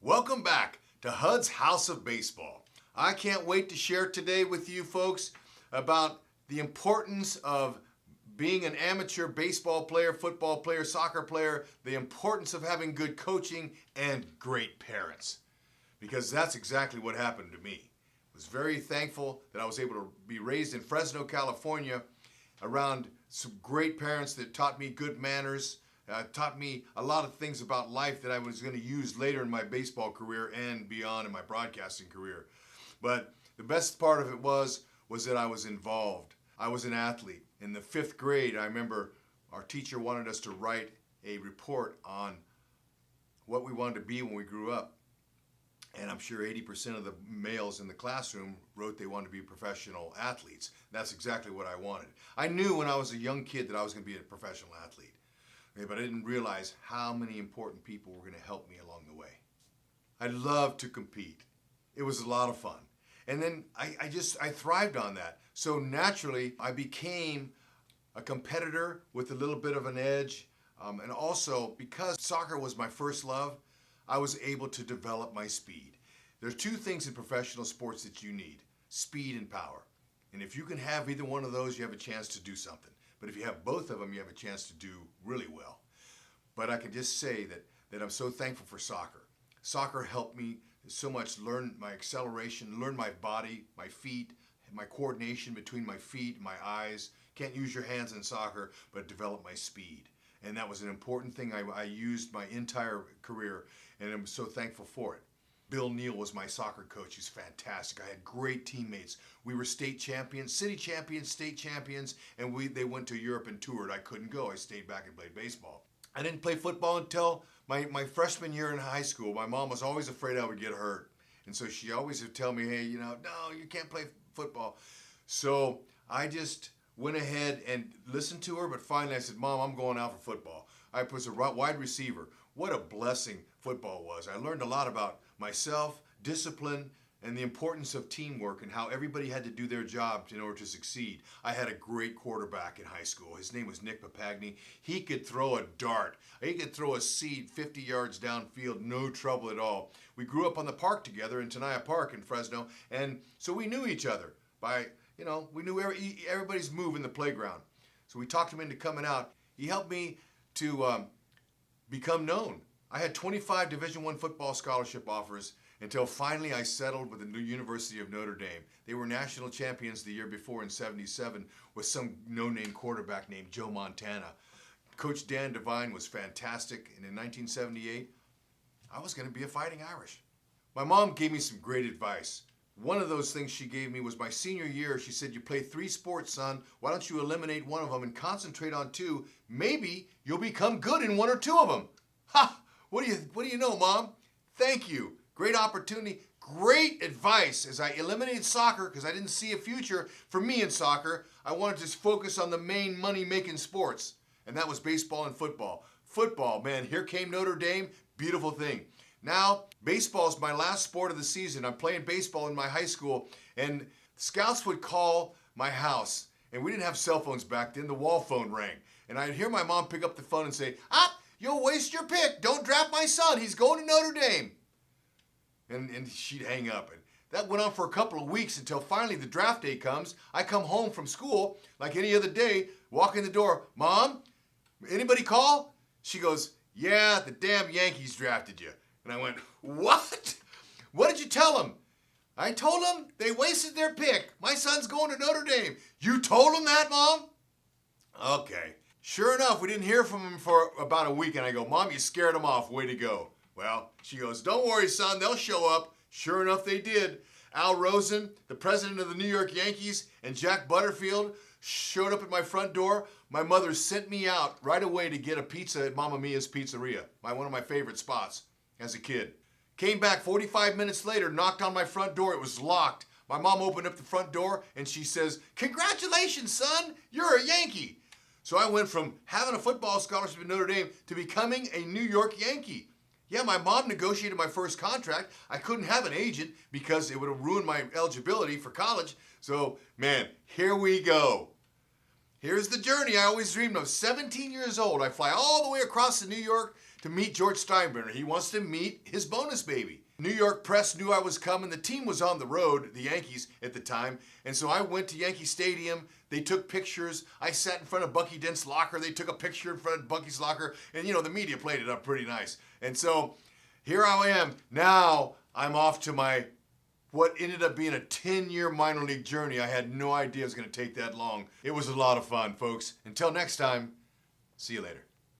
Welcome back to HUD's House of Baseball. I can't wait to share today with you folks about the importance of being an amateur baseball player, football player, soccer player, the importance of having good coaching and great parents. Because that's exactly what happened to me. I was very thankful that I was able to be raised in Fresno, California, around some great parents that taught me good manners, taught me a lot of things about life that I was going to use later in my baseball career and beyond in my broadcasting career. But the best part of it was that I was involved. I was an athlete. In the 5th grade, I remember our teacher wanted us to write a report on what we wanted to be when we grew up. And I'm sure 80% of the males in the classroom wrote they wanted to be professional athletes. That's exactly what I wanted. I knew when I was a young kid that I was going to be a professional athlete. But I didn't realize how many important people were going to help me along the way. I loved to compete. It was a lot of fun. And then I thrived on that. So naturally, I became a competitor with a little bit of an edge. And also, because soccer was my first love, I was able to develop my speed. There's 2 things in professional sports that you need: speed and power. And if you can have either one of those, you have a chance to do something. But if you have both of them, you have a chance to do really well. But I can just say that I'm so thankful for soccer. Soccer helped me so much learn my acceleration, learn my body, my feet, my coordination between my feet, my eyes. Can't use your hands in soccer, but develop my speed. And that was an important thing I used my entire career, and I'm so thankful for it. Bill Neal was my soccer coach. He's fantastic. I had great teammates. We were state champions, city champions, state champions, and they went to Europe and toured. I couldn't go. I stayed back and played baseball. I didn't play football until my freshman year in high school. My mom was always afraid I would get hurt. And so she always would tell me, hey, no, you can't play football. So I just went ahead and listened to her, but finally I said, Mom, I'm going out for football. I was a wide receiver. What a blessing football was. I learned a lot about myself, discipline, and the importance of teamwork and how everybody had to do their job in order to succeed. I had a great quarterback in high school. His name was Nick Papagni. He could throw a dart. He could throw a seed 50 yards downfield, no trouble at all. We grew up on the park together in Tenaya Park in Fresno, and so we knew each other we knew everybody's move in the playground. So we talked him into coming out. He helped me to become known. I had 25 Division I football scholarship offers until finally I settled with the New University of Notre Dame. They were national champions the year before in '77 with some no-name quarterback named Joe Montana. Coach Dan Devine was fantastic, and in 1978, I was going to be a Fighting Irish. My mom gave me some great advice. One of those things she gave me was my senior year. She said, you play 3 sports, son. Why don't you eliminate one of them and concentrate on 2? Maybe you'll become good in 1 or 2 of them. Ha! What do you know, Mom? Thank you. Great opportunity. Great advice. As I eliminated soccer, because I didn't see a future for me in soccer, I wanted to just focus on the main money-making sports, and that was baseball and football. Football, man, here came Notre Dame. Beautiful thing. Now, baseball is my last sport of the season. I'm playing baseball in my high school, and scouts would call my house, and we didn't have cell phones back then. The wall phone rang, and I'd hear my mom pick up the phone and say, you'll waste your pick. Don't draft my son. He's going to Notre Dame. And she'd hang up. And that went on for a couple of weeks until finally the draft day comes. I come home from school like any other day, walk in the door. Mom, anybody call? She goes, yeah, the damn Yankees drafted you. And I went, what? What did you tell them? I told them they wasted their pick. My son's going to Notre Dame. You told them that, Mom? Okay. Sure enough, we didn't hear from him for about a week, and I go, Mom, you scared him off. Way to go. Well, she goes, don't worry, son. They'll show up. Sure enough, they did. Al Rosen, the president of the New York Yankees, and Jack Butterfield showed up at my front door. My mother sent me out right away to get a pizza at Mamma Mia's Pizzeria, one of my favorite spots as a kid. Came back 45 minutes later, knocked on my front door. It was locked. My mom opened up the front door, and she says, congratulations, son. You're a Yankee. So I went from having a football scholarship at Notre Dame to becoming a New York Yankee. Yeah, my mom negotiated my first contract. I couldn't have an agent because it would have ruined my eligibility for college. So, man, here we go. Here's the journey I always dreamed of. 17 years old, I fly all the way across to New York to meet George Steinbrenner. He wants to meet his bonus baby. New York press knew I was coming. The team was on the road, the Yankees at the time, and so I went to Yankee Stadium. They took pictures. I sat in front of Bucky Dent's locker. They took a picture in front of Bucky's locker, and the media played it up pretty nice. And so here I am. Now I'm off to my what ended up being a 10-year minor league journey. I had no idea it was going to take that long. It was a lot of fun, folks. Until next time, see you later.